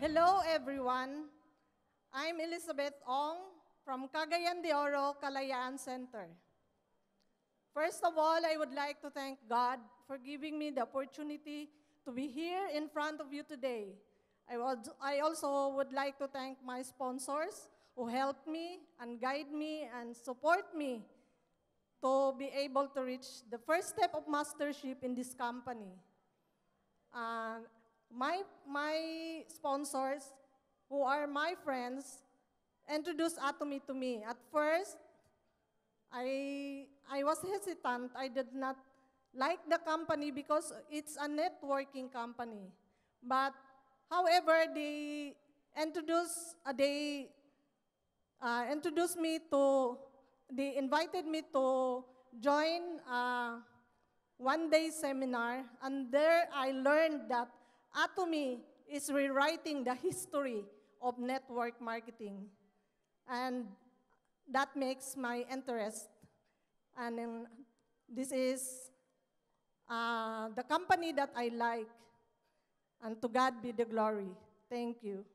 Hello, everyone. I'm Elizabeth Ong from Cagayan de Oro Kalayaan Center. First of all, I would like to thank God for giving me the opportunity to be here in front of you today. I also would like to thank my sponsors who helped me and guide me and support me to be able to reach the first step of mastership in this company. My sponsors, who are my friends, introduced Atomy to me. At first, I was hesitant. I did not like the company because it's a networking company. But however, they invited me to join a one-day seminar, and there I learned that Atomy is rewriting the history of network marketing. And that makes my interest. And this is the company that I like. And to God be the glory. Thank you.